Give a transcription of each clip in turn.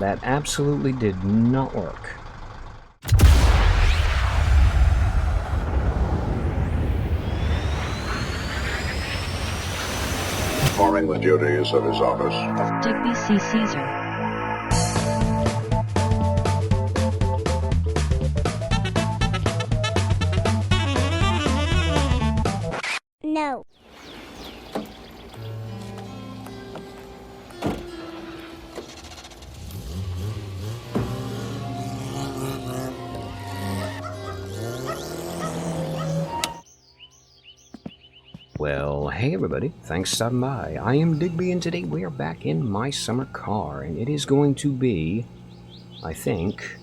That absolutely did not work. Performing the duties of his office. Digby C. Caesar. No. Well, hey everybody, thanks for stopping by. I am Digby, and today we are back in my summer car, and it is going to be, I think,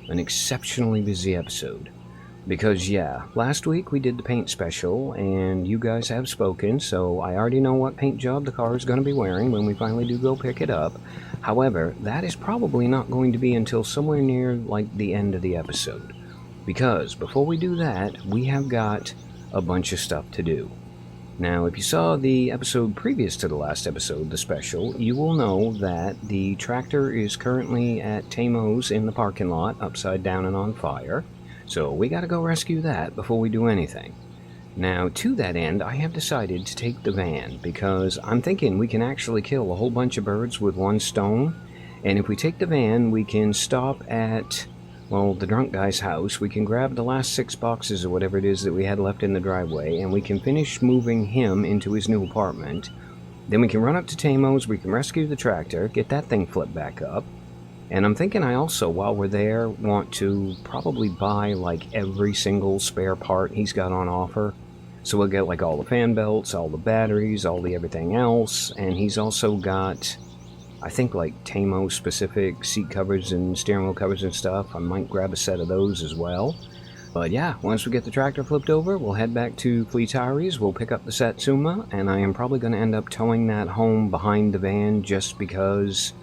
an exceptionally busy episode. Because, yeah, last week we did the paint special, and you guys have spoken, so I already know what paint job the car is going to be wearing when we finally do go pick it up. However, that is probably not going to be until somewhere near, like, the end of the episode. Because, before we do that, we have got a bunch of stuff to do. Now, if you saw the episode previous to the last episode, the special, you will know that the tractor is currently at Tamo's in the parking lot, upside down and on fire. So we gotta go rescue that before we do anything. Now, to that end, I have decided to take the van, because I'm thinking we can actually kill a whole bunch of birds with one stone. And if we take the van, we can stop at, well, the drunk guy's house. We can grab the last 6 boxes or whatever it is that we had left in the driveway, and we can finish moving him into his new apartment. Then we can run up to Tamo's, we can rescue the tractor, get that thing flipped back up. And I'm thinking I also, while we're there, want to probably buy like every single spare part he's got on offer. So we'll get like all the fan belts, all the batteries, all the everything else, and he's also got, I think, like Tamo specific seat covers and steering wheel covers and stuff. I might grab a set of those as well. But yeah, once we get the tractor flipped over, we'll head back to Flea Tires, we'll pick up the Satsuma, and I am probably going to end up towing that home behind the van just because,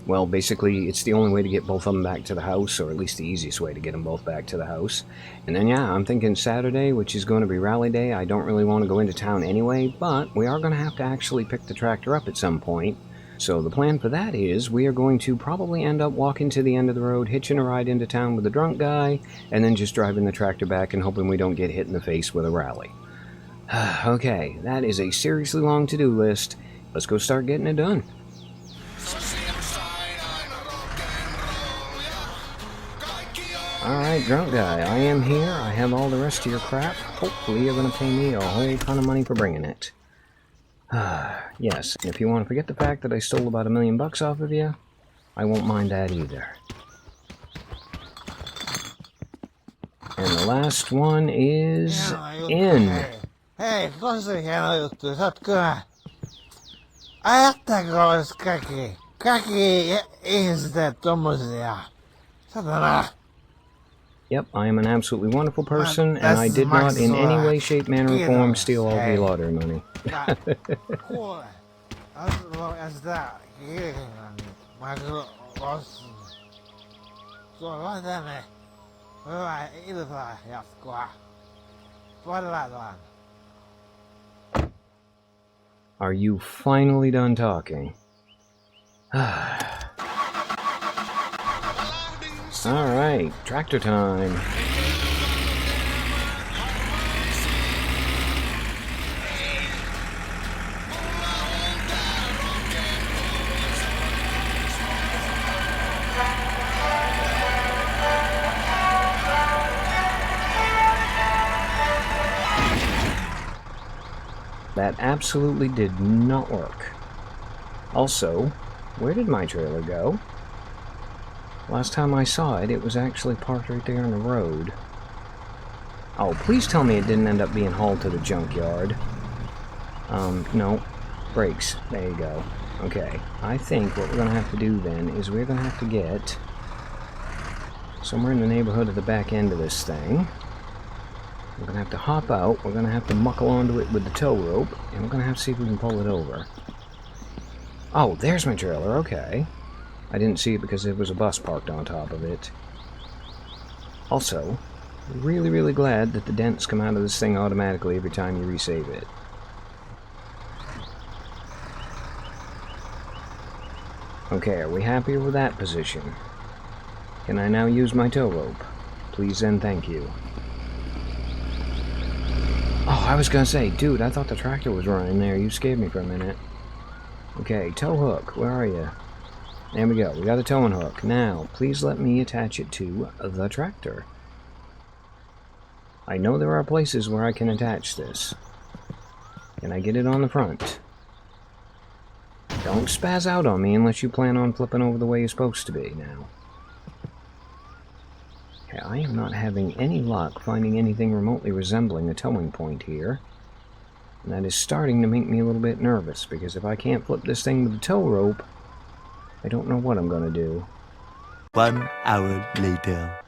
well, basically it's the only way to get both of them back to the house, or at least the easiest way to get them both back to the house. And then yeah, I'm thinking Saturday, which is going to be rally day. I don't really want to go into town anyway, but we are going to have to actually pick the tractor up at some point. So the plan for that is we are going to probably end up walking to the end of the road, hitching a ride into town with the drunk guy, and then just driving the tractor back and hoping we don't get hit in the face with a rally. Okay, that is a seriously long to-do list. Let's go start getting it done. Alright, drunk guy, I am here. I have all the rest of your crap. Hopefully you're going to pay me a whole ton of money for bringing it. Yes, and if you want to forget the fact that I stole about $1 million off of you, I won't mind that either. And the last one is in. Hei, tosi hieno juttu. Sä oot kyllä. Ajattaako olis kaikki ihmiset tommosia? Satana. Yep, I am an absolutely wonderful person, and I did not in any way, shape, manner, or form steal all the lottery money. Kuule, as tää kirjan, mä kyllä ostin. Sulla tänne hyvää iltaa jatkoa. Palataan. Are you finally done talking? Alright, tractor time. That absolutely did not work. Also, where did my trailer go? Last time I saw it, it was actually parked right there on the road. Oh, please tell me it didn't end up being hauled to the junkyard. No. Brakes. There you go. Okay. I think what we're going to have to do then is we're going to have to get somewhere in the neighborhood of the back end of this thing. We're going to have to hop out, we're going to have to muckle onto it with the tow rope, and we're going to have to see if we can pull it over. Oh, there's my trailer, okay. I didn't see it because there was a bus parked on top of it. Also, really, really glad that the dents come out of this thing automatically every time you resave it. Okay, are we happy with that position? Can I now use my tow rope? Please and thank you. Oh, I was gonna say, dude, I thought the tractor was running there. You scared me for a minute. Okay, tow hook, where are you? There we go, we got a towing hook. Now, please let me attach it to the tractor. I know there are places where I can attach this. Can I get it on the front? Don't spaz out on me unless you plan on flipping over the way you're supposed to be now. Okay, I am not having any luck finding anything remotely resembling a towing point here. And that is starting to make me a little bit nervous, because if I can't flip this thing with the tow rope, I don't know what I'm gonna do. 1 hour later.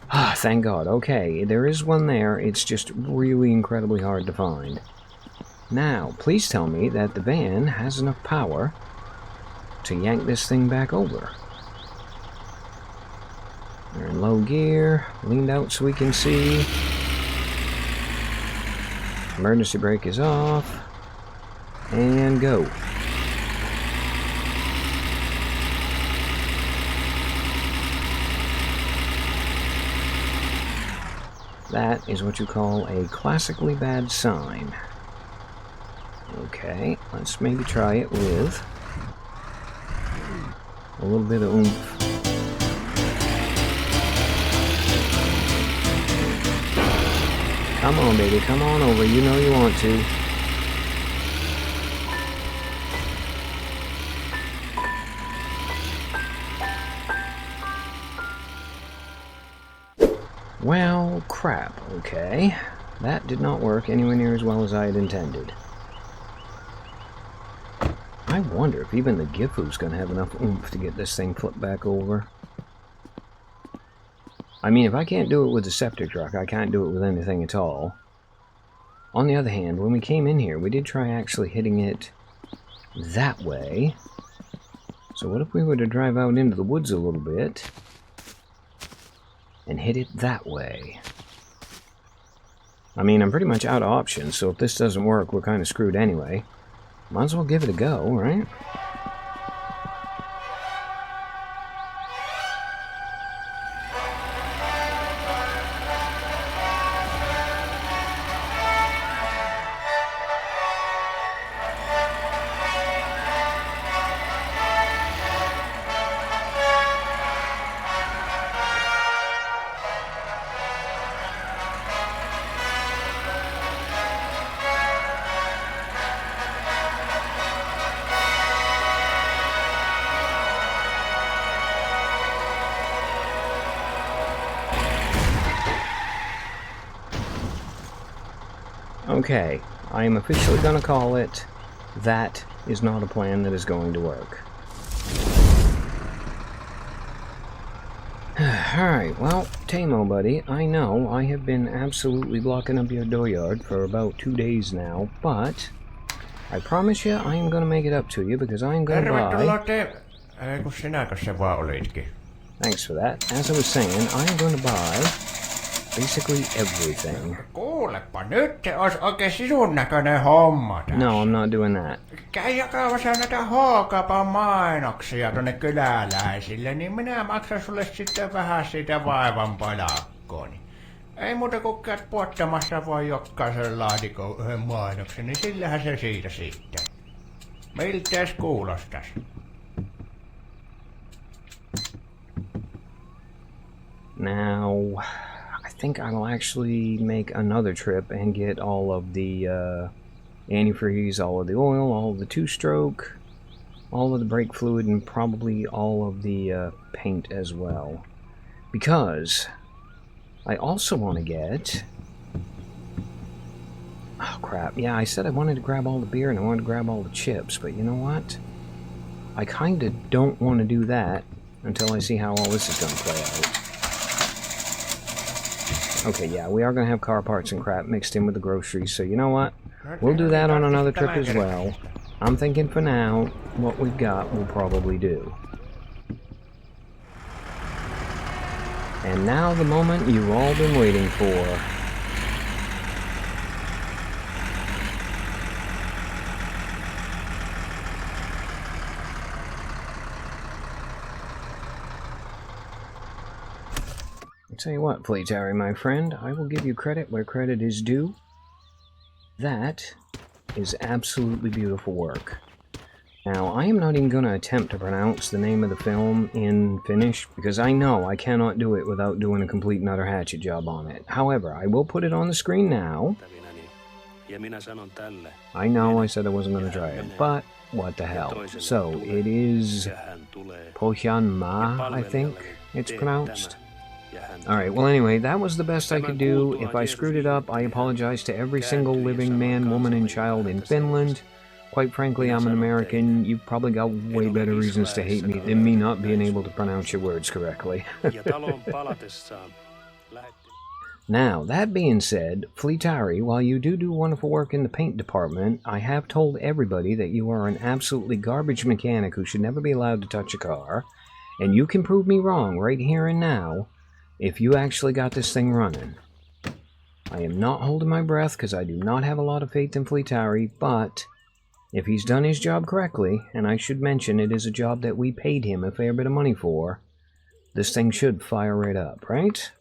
Ah, thank God. Okay, there is one there. It's just really incredibly hard to find. Now, please tell me that the van has enough power to yank this thing back over. We're in low gear, leaned out so we can see. Emergency brake is off. And go. That is what you call a classically bad sign. Okay, let's maybe try it with a little bit of oomph. Come on, baby, come on over. You know you want to. Well, crap, okay. That did not work anywhere near as well as I had intended. I wonder if even the Gifu's gonna have enough oomph to get this thing flipped back over. I mean, if I can't do it with the scepter truck, I can't do it with anything at all. On the other hand, when we came in here, we did try actually hitting it that way. So what if we were to drive out into the woods a little bit and hit it that way? I mean, I'm pretty much out of options, so if this doesn't work, we're kind of screwed anyway. Might as well give it a go, right? Okay, I am officially going to call it. That is not a plan that is going to work. Alright, well, Tamo, buddy, I know I have been absolutely blocking up your dooryard for about 2 days now, but I promise you I am going to make it up to you because I am going to buy... Kun sinäkö se vaan olitkin? Thanks for that. As I was saying, I am going to buy basically everything. Kuulepa, nyt se olisi oikein sisun näköinen homma tässä. No, I'm not doing that. Käy jakamassa näitä H-kaupan mainoksia tonne kyläläisille, niin minä maksan sulle sitten vähän siitä vaivan palakkooni. Ei muuta kuin käyt puottamassa vaan jokaisen laatikon yhden mainoksen, niin sillähän se siitä sitten. Miltäs kuulostas? Now, I think I'll actually make another trip and get all of the antifreeze, all of the oil, all of the two-stroke, all of the brake fluid, and probably all of the paint as well. Because I also want to get... Oh, crap. Yeah, I said I wanted to grab all the beer and I wanted to grab all the chips, but you know what? I kind of don't want to do that until I see how all this is going to play out. Okay, yeah, we are going to have car parts and crap mixed in with the groceries, so you know what? We'll do that on another trip as well. I'm thinking for now, what we've got we'll probably do. And now the moment you've all been waiting for. I'll tell you what, Fleetari, my friend, I will give you credit where credit is due. That is absolutely beautiful work. Now, I am not even going to attempt to pronounce the name of the film in Finnish, because I know I cannot do it without doing a complete and utter hatchet job on it. However, I will put it on the screen now. I know I said I wasn't going to try it, but what the hell. So, it is Pohjanmaa, I think it's pronounced. Alright, well anyway, that was the best I could do. If I screwed it up, I apologize to every single living man, woman, and child in Finland. Quite frankly, I'm an American. You've probably got way better reasons to hate me than me not being able to pronounce your words correctly. Now, that being said, Fleetari, while you do wonderful work in the paint department, I have told everybody that you are an absolutely garbage mechanic who should never be allowed to touch a car, and you can prove me wrong right here and now if you actually got this thing running. I am not holding my breath because I do not have a lot of faith in Fleetari, but if he's done his job correctly, and I should mention it is a job that we paid him a fair bit of money for, this thing should fire right up, right?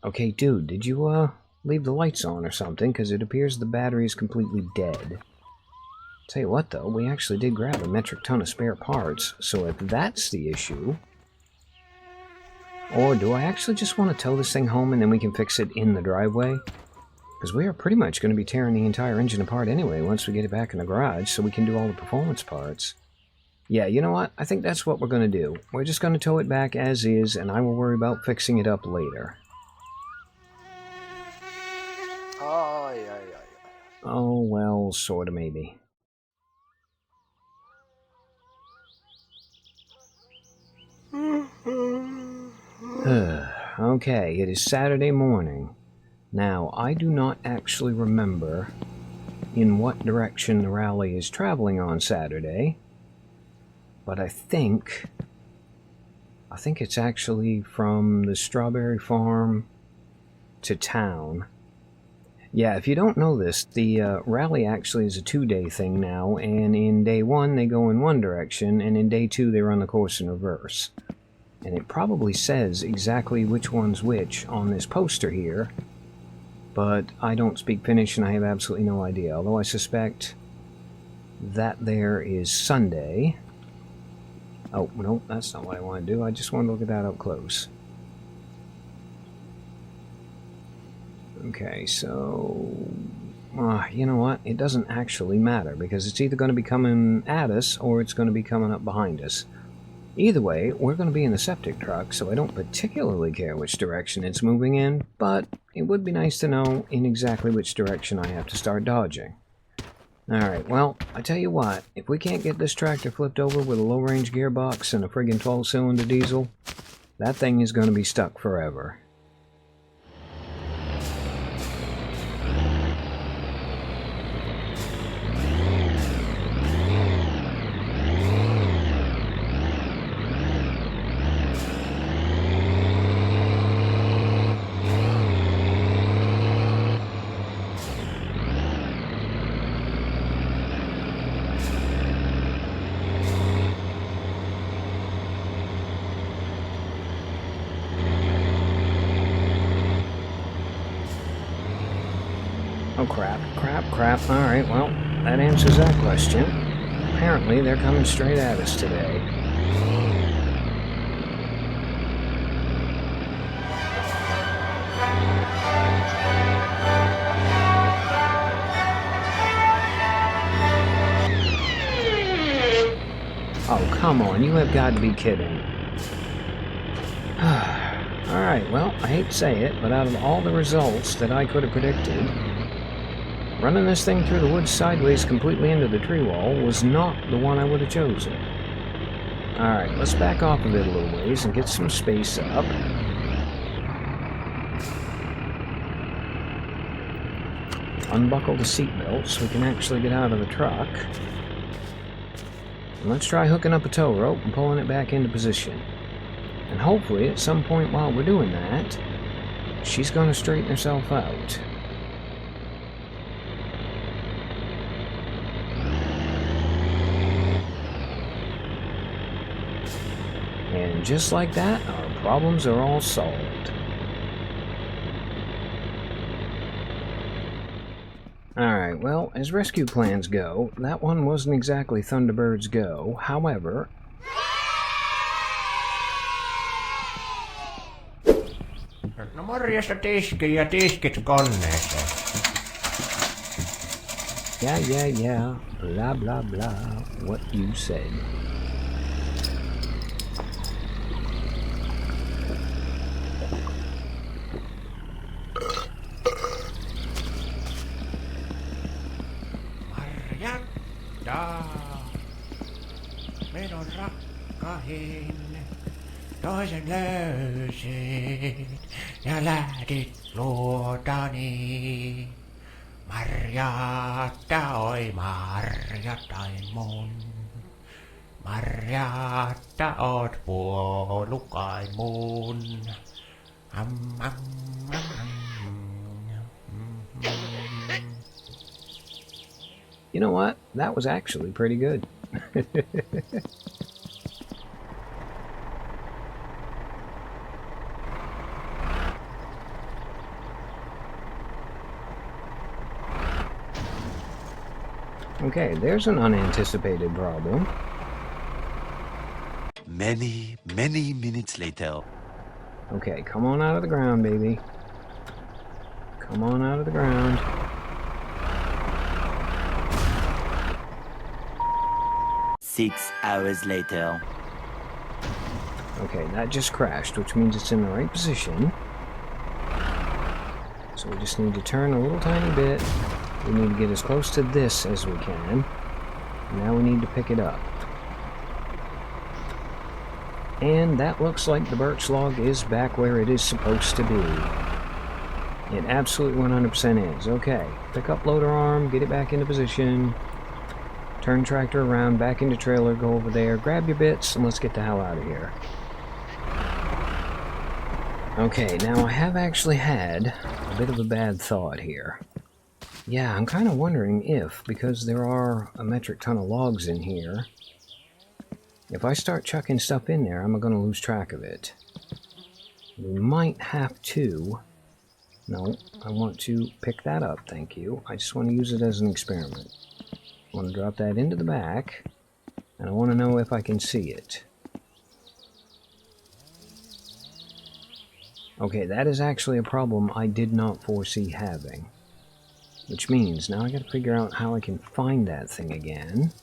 Okay, dude, did you, leave the lights on or something? Because it appears the battery is completely dead. Tell you what, though, we actually did grab a metric ton of spare parts, so if that's the issue... Or do I actually just want to tow this thing home and then we can fix it in the driveway? Because we are pretty much going to be tearing the entire engine apart anyway once we get it back in the garage so we can do all the performance parts. Yeah, you know what? I think that's what we're going to do. We're just going to tow it back as is, and I will worry about fixing it up later. Oh, well, sorta maybe. Okay, it is Saturday morning. Now, I do not actually remember in what direction the rally is traveling on Saturday, but I think it's actually from the strawberry farm to town. Yeah, if you don't know this, the rally actually is a 2-day thing now, and in day 1 they go in one direction, and in day 2 they run the course in reverse. And it probably says exactly which one's which on this poster here, but I don't speak Finnish and I have absolutely no idea, although I suspect that there is Sunday. Oh, no, that's not what I want to do. I just want to look at that up close. Okay, so... you know what? It doesn't actually matter, because it's either going to be coming at us or it's going to be coming up behind us. Either way, we're going to be in the septic truck, so I don't particularly care which direction it's moving in, but it would be nice to know in exactly which direction I have to start dodging. Alright, well, I tell you what, if we can't get this tractor flipped over with a low-range gearbox and a friggin' 12-cylinder diesel, that thing is going to be stuck forever. Oh crap, alright, well, that answers that question. Apparently they're coming straight at us today. Oh, come on, you have got to be kidding. Alright, well, I hate to say it, but out of all the results that I could have predicted, running this thing through the woods sideways completely into the tree wall was not the one I would have chosen. Alright, let's back off of it a little ways and get some space up. Unbuckle the seatbelt so we can actually get out of the truck. And let's try hooking up a tow rope and pulling it back into position. And hopefully, at some point while we're doing that, she's going to straighten herself out. And just like that, our problems are all solved. Alright, well, as rescue plans go, that one wasn't exactly Thunderbirds Go. However... No morjesta tiski ja tiskit koneeseen. Yeah, blah blah blah, what you said. Marjatta, minun rakkahin, toisen löysit ja lähdit luotani. Marjatta, oi Marjatain mun. Marjatta, oot puolukain mun. Am, am, am, am. You know what? That was actually pretty good. Okay, there's an unanticipated problem. Many, many minutes later. Okay, come on out of the ground, baby. Come on out of the ground. Six hours later. Okay, that just crashed, which means it's in the right position. So we just need to turn a little tiny bit. We need to get as close to this as we can. Now we need to pick it up. And that looks like the birch log is back where it is supposed to be. It absolutely 100% is. Okay, pick up loader arm, get it back into position. Turn tractor around, back into trailer, go over there, grab your bits, and let's get the hell out of here. Okay, now I have actually had a bit of a bad thought here. Yeah, I'm kind of wondering if, because there are a metric ton of logs in here, if I start chucking stuff in there, I'm going to lose track of it. We might have to... No, I want to pick that up, thank you. I just want to use it as an experiment. I want to drop that into the back, and I want to know if I can see it. Okay, that is actually a problem I did not foresee having. Which means, now I gotta figure out how I can find that thing again.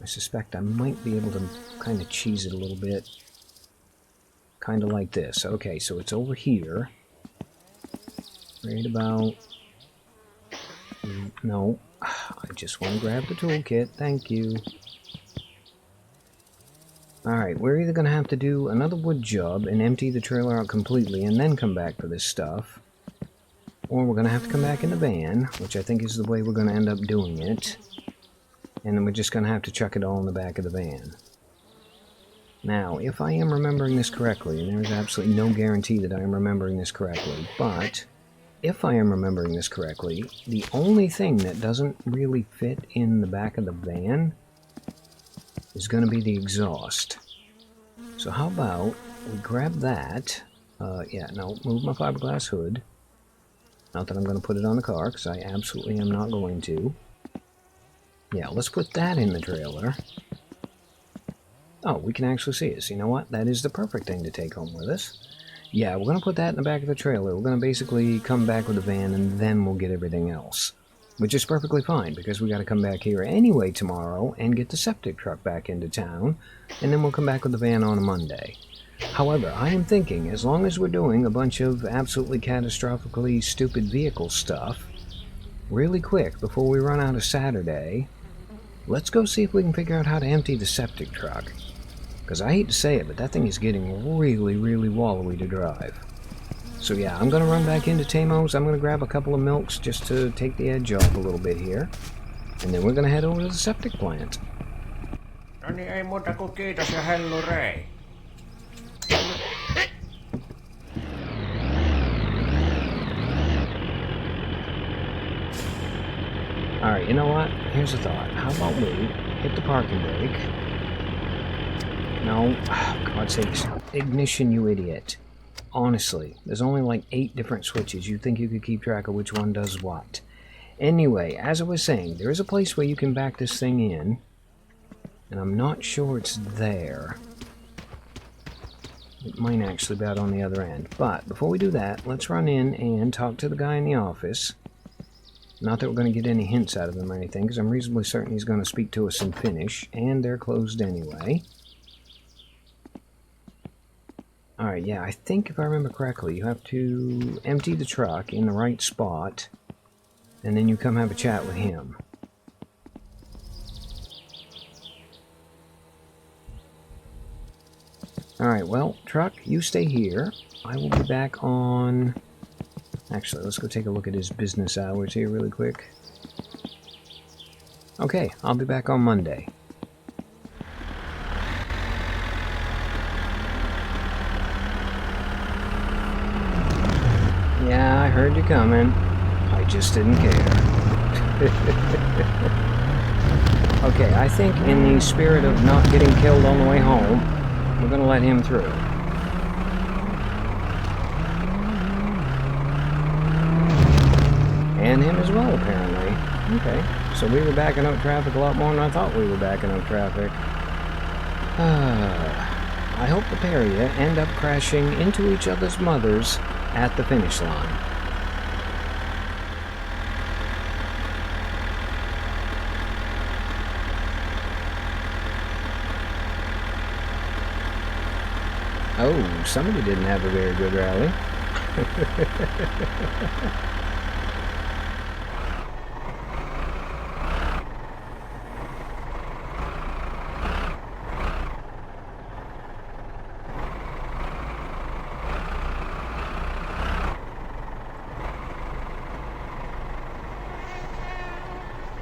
I suspect I might be able to kind of cheese it a little bit. Kind of like this. Okay, so it's over here. Right about... No. I just want to grab the toolkit. Thank you. Alright, we're either going to have to do another wood job and empty the trailer out completely and then come back for this stuff. Or we're going to have to come back in the van, which I think is the way we're going to end up doing it. And then we're just going to have to chuck it all in the back of the van. Now, if I am remembering this correctly, and there's absolutely no guarantee that I am remembering this correctly, but if I am remembering this correctly, the only thing that doesn't really fit in the back of the van is going to be the exhaust. So how about we grab that, move my fiberglass hood. Not that I'm going to put it on the car, because I absolutely am not going to. Yeah, let's put that in the trailer. Oh, we can actually see it. So you know what? That is the perfect thing to take home with us. Yeah, we're going to put that in the back of the trailer. We're going to basically come back with the van, and then we'll get everything else. Which is perfectly fine, because we got to come back here anyway tomorrow and get the septic truck back into town, and then we'll come back with the van on a Monday. However, I am thinking, as long as we're doing a bunch of absolutely catastrophically stupid vehicle stuff, really quick, before we run out of Saturday, let's go see if we can figure out how to empty the septic truck. Because I hate to say it, but that thing is getting really, really wallowy to drive. So yeah, I'm going to run back into Tamo's. I'm going to grab a couple of milks just to take the edge off a little bit here. And then we're going to head over to the septic plant. No niin, ei muuta kuin kiitos ja hellurei. Alright, you know what? Here's a thought. How about we hit the parking brake, No, God's sakes. Ignition, you idiot. Honestly, there's only like 8 different switches. You'd think you could keep track of which one does what. Anyway, as I was saying, there is a place where you can back this thing in. And I'm not sure it's there. It might actually be out on the other end. But before we do that, let's run in and talk to the guy in the office. Not that we're going to get any hints out of him or anything, because I'm reasonably certain he's going to speak to us in Finnish, and they're closed anyway. Alright, yeah, I think if I remember correctly, you have to empty the truck in the right spot, and then you come have a chat with him. Alright, well, truck, you stay here. I will be back on... Actually, let's go take a look at his business hours here really quick. Okay, I'll be back on Monday. Yeah, I heard you coming. I just didn't care. Okay, I think in the spirit of not getting killed on the way home, we're going to let him through. And him as well, apparently. Okay, so we were backing up traffic a lot more than I thought we were backing up traffic. I hope the pair of you end up crashing into each other's mothers at the finish line. Oh, somebody didn't have a very good rally.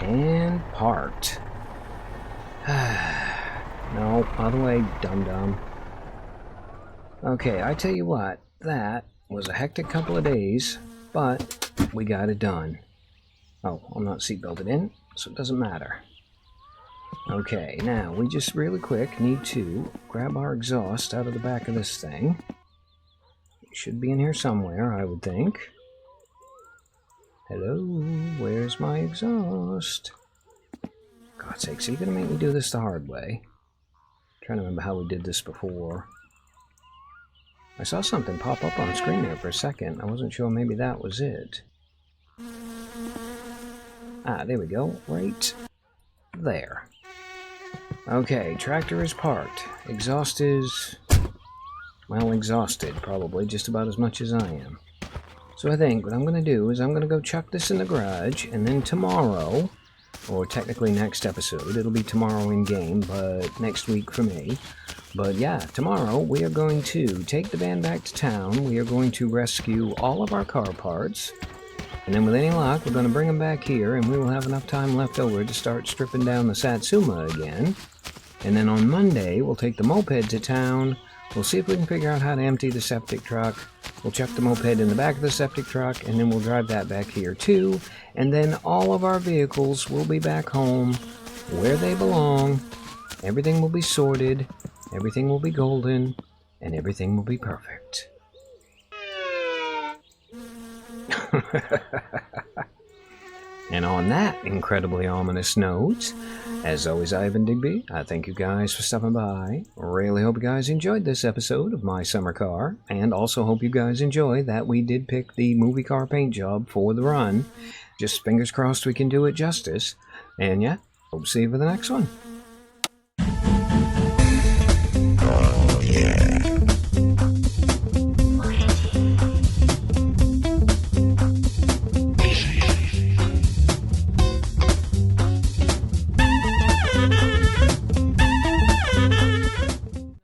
And parked. No, by the way, dum-dum. Okay, I tell you what, that was a hectic couple of days, but we got it done. Oh, I'm not seatbelted in, so it doesn't matter. Okay, now we just really quick need to grab our exhaust out of the back of this thing. It should be in here somewhere, I would think. Hello, where's my exhaust? God's sakes, are you gonna make me do this the hard way? I'm trying to remember how we did this before. I saw something pop up on screen there for a second. I wasn't sure, maybe that was it. Ah, there we go. Right there. Okay, tractor is parked. Exhaust is... well, exhausted, probably, just about as much as I am. So I think what I'm going to do is I'm going to go chuck this in the garage, and then tomorrow, or technically next episode, it'll be tomorrow in game, but next week for me. But yeah, tomorrow we are going to take the van back to town, we are going to rescue all of our car parts, and then with any luck we're going to bring them back here, and we will have enough time left over to start stripping down the Satsuma again. And then on Monday we'll take the moped to town, we'll see if we can figure out how to empty the septic truck, we'll chuck the moped in the back of the septic truck, and then we'll drive that back here too, and then all of our vehicles will be back home where they belong, everything will be sorted, everything will be golden, and everything will be perfect. And on that incredibly ominous note, as always, I've been Digby. I thank you guys for stopping by. Really hope you guys enjoyed this episode of My Summer Car, and also hope you guys enjoy that we did pick the movie car paint job for the run. Just fingers crossed we can do it justice. And yeah, hope to see you for the next one.